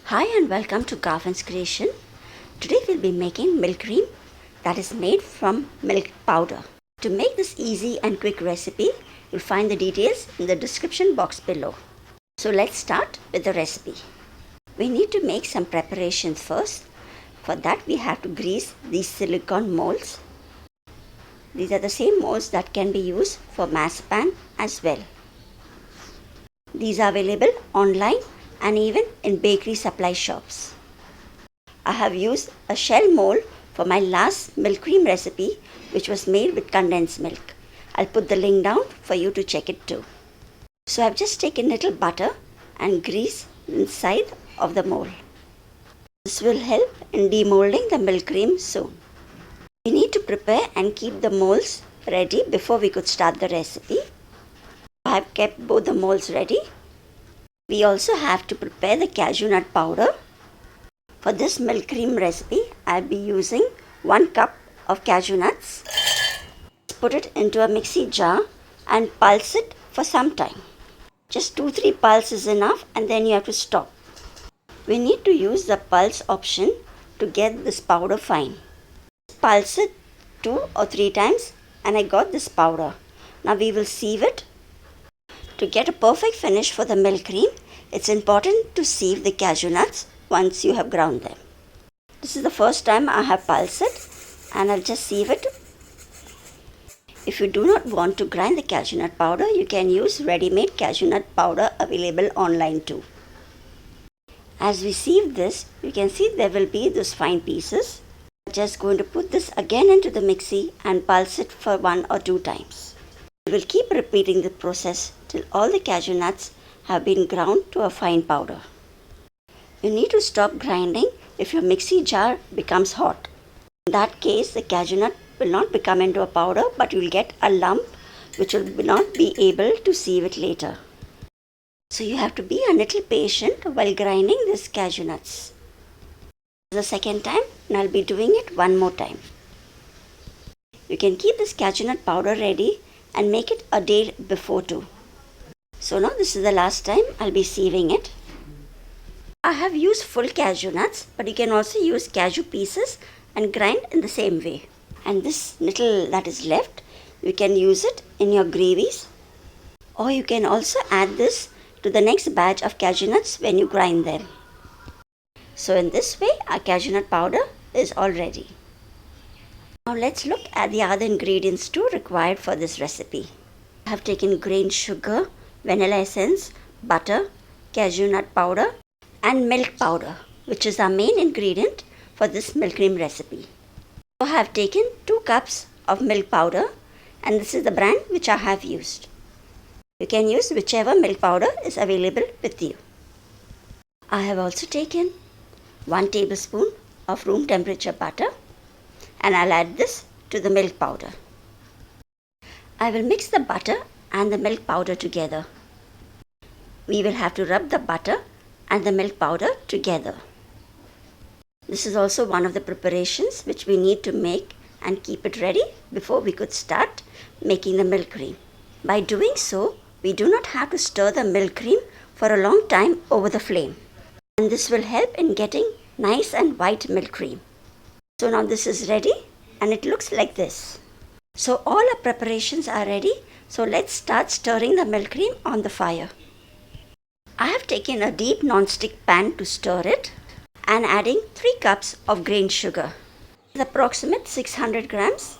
Hi and welcome to Garfin's creation. Today we'll be making milk cream that is made from milk powder. To make this easy and quick recipe, you'll find the details in the description box below. So let's start with the recipe. We need to make some preparations first. For that we have to grease these silicone molds. These are the same molds that can be used for mass-pan as well. These are available online and even in bakery supply shops. I have used a shell mold for my last milk cream recipe, which was made with condensed milk. I'll put the link down for you to check it too. So I've just taken little butter and grease inside of the mold. This will help in demolding the milk cream soon. We need to prepare and keep the molds ready before we could start the recipe. I have kept both the molds ready. We also have to prepare the cashew nut powder. For this milk cream recipe, I'll be using 1 cup of cashew nuts. Put it into a mixie jar and pulse it for some time. Just 2-3 pulses is enough and then you have to stop. We need to use the pulse option to get this powder fine. Pulse it 2 or 3 times and I got this powder. Now we will sieve it. To get a perfect finish for the milk cream, it's important to sieve the cashew nuts once you have ground them. This is the first time I have pulsed it and I'll just sieve it. If you do not want to grind the cashew nut powder, you can use ready-made cashew nut powder available online too. As we sieve this, you can see there will be those fine pieces. I'm just going to put this again into the mixie and pulse it for 1 or 2 times. We will keep repeating the process till all the cashew nuts have been ground to a fine powder. You need to stop grinding if your mixie jar becomes hot. In that case, the cashew nut will not become into a powder, but you will get a lump which will not be able to sieve it later. So you have to be a little patient while grinding this cashew nuts. The second time, and I'll be doing it one more time. You can keep this cashew nut powder ready and make it a day before too. So now this is the last time I'll be sieving it. I have used full cashew nuts, but you can also use cashew pieces and grind in the same way. And this little that is left, you can use it in your gravies, or you can also add this to the next batch of cashew nuts when you grind them. So in this way, our cashew nut powder is all ready. Now let's look at the other ingredients too required for this recipe. I have taken grain sugar, vanilla essence, butter, cashew nut powder and milk powder, which is our main ingredient for this milk cream recipe. So I have taken 2 cups of milk powder and this is the brand which I have used. You can use whichever milk powder is available with you. I have also taken 1 tablespoon of room temperature butter and I'll add this to the milk powder. I will mix the butter and the milk powder together. We will have to rub the butter and the milk powder together. This is also one of the preparations which we need to make and keep it ready before we could start making the milk cream. By doing so, we do not have to stir the milk cream for a long time over the flame. And this will help in getting nice and white milk cream. So now this is ready and it looks like this. So all our preparations are ready. So let's start stirring the milk cream on the fire. I have taken a deep non-stick pan to stir it and adding 3 cups of grain sugar. It's approximate 600 grams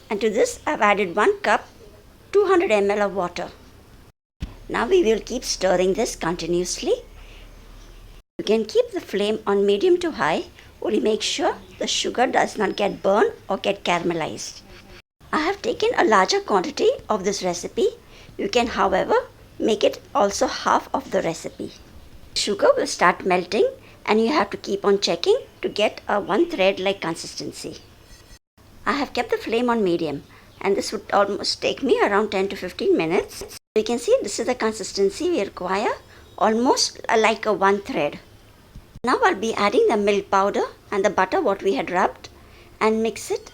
and to this I've added 1 cup 200 ml of water. Now we will keep stirring this continuously. You can keep the flame on medium to high, only make sure the sugar does not get burned or get caramelized. I have taken a larger quantity of this recipe. You can, however, make it also half of the recipe. Sugar will start melting and you have to keep on checking to get a one thread like consistency. I have kept the flame on medium and this would almost take me around 10 to 15 minutes. You can see this is the consistency we require, almost like a one thread. Now I'll be adding the milk powder and the butter what we had rubbed and mix it.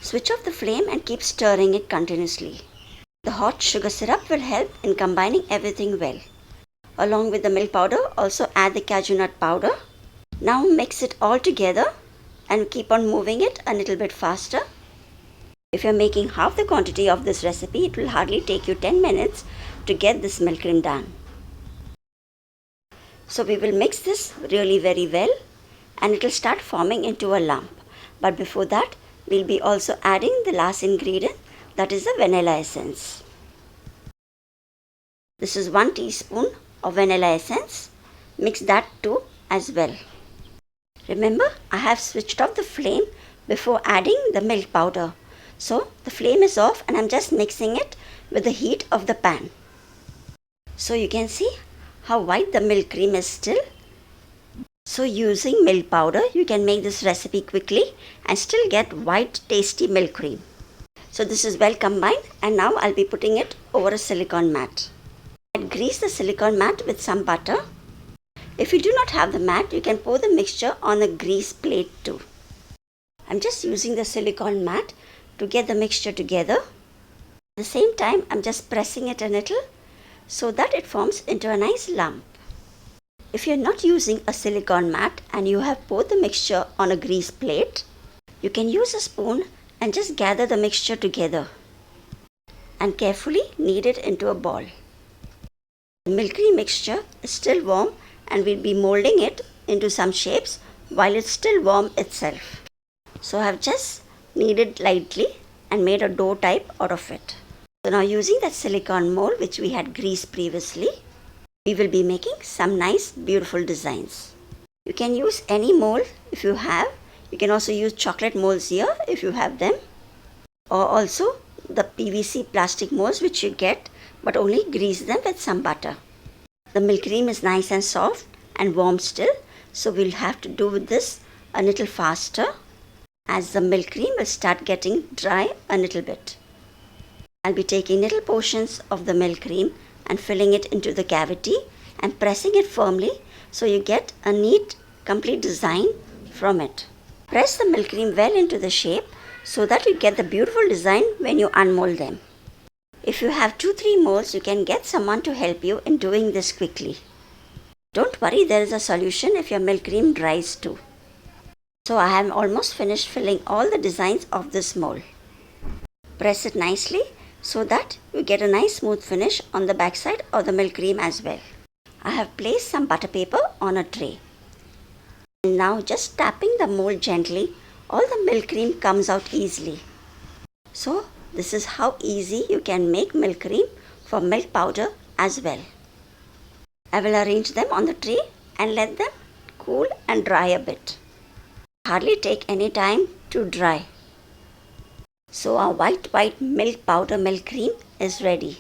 Switch off the flame and keep stirring it continuously. The hot sugar syrup will help in combining everything well. Along with the milk powder, also add the cashew nut powder. Now mix it all together and keep on moving it a little bit faster. If you're making half the quantity of this recipe, it will hardly take you 10 minutes to get this milk cream done. So we will mix this really very well and it will start forming into a lump. But before that, we'll be also adding the last ingredient, that is the vanilla essence. This is 1 teaspoon of vanilla essence. Mix that too as well. Remember, I have switched off the flame before adding the milk powder. So the flame is off and I'm just mixing it with the heat of the pan. So you can see how white the milk cream is still. So using milk powder, you can make this recipe quickly and still get white tasty milk cream. So this is well combined and now I'll be putting it over a silicone mat. Grease the silicone mat with some butter. If you do not have the mat, you can pour the mixture on a grease plate too. I'm just using the silicone mat to get the mixture together. At the same time, I'm just pressing it a little so that it forms into a nice lump. If you're not using a silicone mat and you have poured the mixture on a grease plate, you can use a spoon and just gather the mixture together and carefully knead it into a ball. The milk cream mixture is still warm and we'll be molding it into some shapes while it's still warm itself. So I've just kneaded lightly and made a dough type out of it. So now using that silicone mold which we had greased previously, we will be making some nice beautiful designs. You can use any mold if you have. You can also use chocolate molds here if you have them. Or also the PVC plastic molds which you get, but only grease them with some butter. The milk cream is nice and soft and warm still, so we'll have to do with this a little faster as the milk cream will start getting dry a little bit. I'll be taking little portions of the milk cream and filling it into the cavity and pressing it firmly so you get a neat complete design from it. Press the milk cream well into the shape so that you get the beautiful design when you unmold them. If you have 2-3 molds, you can get someone to help you in doing this quickly. Don't worry, there is a solution if your milk cream dries too. So I have almost finished filling all the designs of this mold. Press it nicely so that you get a nice smooth finish on the backside of the milk cream as well. I have placed some butter paper on a tray. And now just tapping the mold gently, all the milk cream comes out easily. So this is how easy you can make milk cream for milk powder as well. I will arrange them on the tray and let them cool and dry a bit. Hardly take any time to dry. So our white milk powder milk cream is ready.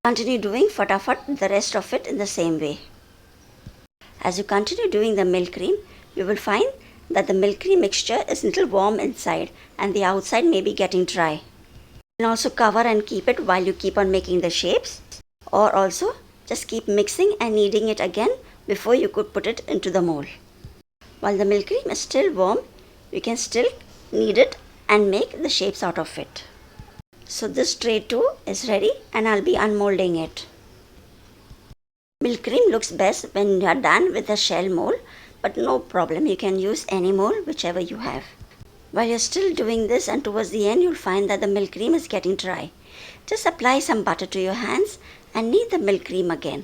Continue doing fatafat the rest of it in the same way. As you continue doing the milk cream, you will find that the milk cream mixture is a little warm inside and the outside may be getting dry. You can also cover and keep it while you keep on making the shapes, or also just keep mixing and kneading it again before you could put it into the mold. While the milk cream is still warm, you can still knead it and make the shapes out of it. So this tray too is ready and I'll be unmolding it. Milk cream looks best when you are done with the shell mold, but no problem, you can use any mold whichever you have. While you're still doing this and towards the end you'll find that the milk cream is getting dry. Just apply some butter to your hands and knead the milk cream again.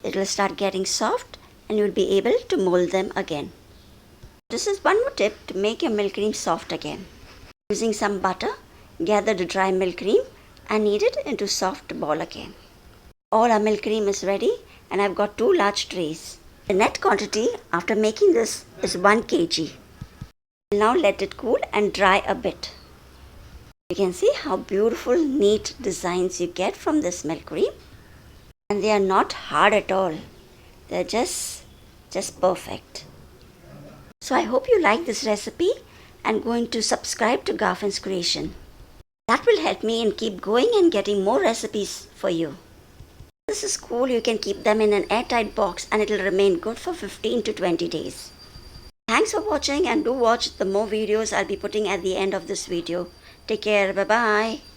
It will start getting soft and you'll be able to mold them again. This is one more tip to make your milk cream soft again. Using some butter, gather the dry milk cream and knead it into soft ball again. All our milk cream is ready and I've got 2 large trays. The net quantity after making this is 1 kg. Now let it cool and dry a bit. You can see how beautiful neat designs you get from this milk cream, and they are not hard at all. They're just perfect. So I hope you like this recipe and going to subscribe to Garfin's creation. That will help me in keep going and getting more recipes for you. This is cool, you can keep them in an airtight box and it will remain good for 15 to 20 days. Thanks for watching and do watch the more videos I'll be putting at the end of this video. Take care, bye bye.